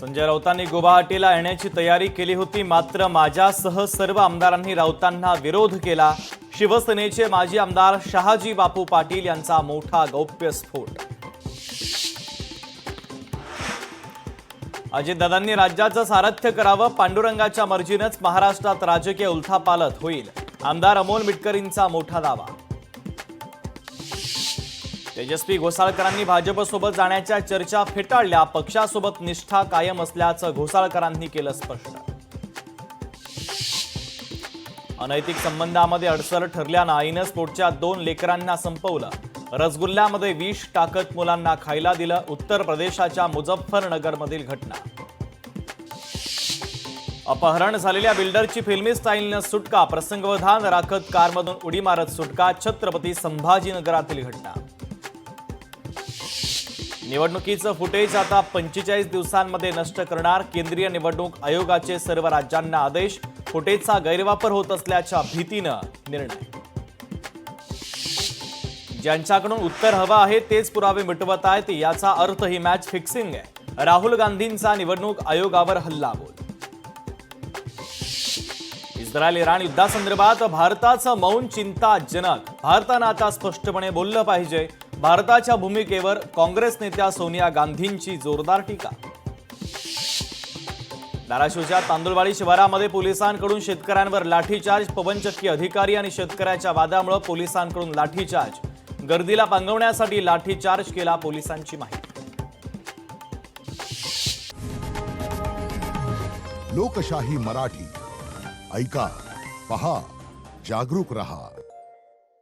संजय राऊतांनी गुवाहाटीला येण्याची तयारी केली होती, मात्र माझ्यासह सर्व आमदारांनी राऊतांना विरोध केला। शिवसेनेचे माजी आमदार शहाजी बापू पाटील यांचा मोठा गौप्यस्फोट। अजितदादांनी राज्याचं सारथ्य करावं, पांडुरंगाच्या मर्जीनेच महाराष्ट्रात राजकीय उलथापालथ होईल, आमदार अमोल मिटकरींचा मोठा दावा। तेजस्वी घोसाळकरांनी भाजपसोबत जाण्याच्या चर्चा फेटाळल्या, पक्षासोबत निष्ठा कायम असल्याचं घोसाळकरांनी केलं स्पष्ट। अनैतिक संबंधामध्ये अडसर ठरल्यानं आईनं स्फोटच्या 2 लेकरांना संपवलं, रसगुल्ल्यामध्ये विष टाकत मुलांना खायला दिलं। उत्तर प्रदेशाच्या मुझफ्फरनगरमधील घटना। अपहरण झालेल्या बिल्डरची फिल्मी स्टाईलनं सुटका, प्रसंगवधान राखत कारमधून उडी मारत सुटका। छत्रपती संभाजीनगरातील घटना। निवडणुकीचं फुटेज आता 45 दिवसांमध्ये नष्ट करणार, केंद्रीय निवडणूक आयोगाचे सर्व राज्यांना आदेश। फुटेजचा गैरवापर होत असल्याच्या भीतीनं निर्णय। ज्यांच्याकडून उत्तर हवं आहे तेच पुरावे मिटवत आहेत, याचा अर्थ ही मॅच फिक्सिंग आहे। राहुल गांधींचा निवडणूक आयोगावर हल्लाबोल। इस्रायल इराण युद्धासंदर्भात भारताचं मौन चिंताजनक, भारतानं आता स्पष्टपणे बोललं पाहिजे। भारताच्या भूमिकेवर काँग्रेस नेत्या सोनिया गांधींची जोरदार टीका। धाराशिवच्या तांदुळवाडी शिवारामध्ये पोलिसांकडून शेतकऱ्यांवर लाठीचार्ज, पवनचक्की अधिकारी आणि शेतकऱ्याच्या वादामुळे पोलिसांकडून लाठीचार्ज, गर्दीला पांगवण्यासाठी लाठीचार्ज केला पोलिसांची माहिती। लोकशाही मराठी ऐका, पहा, जागरूक रहा।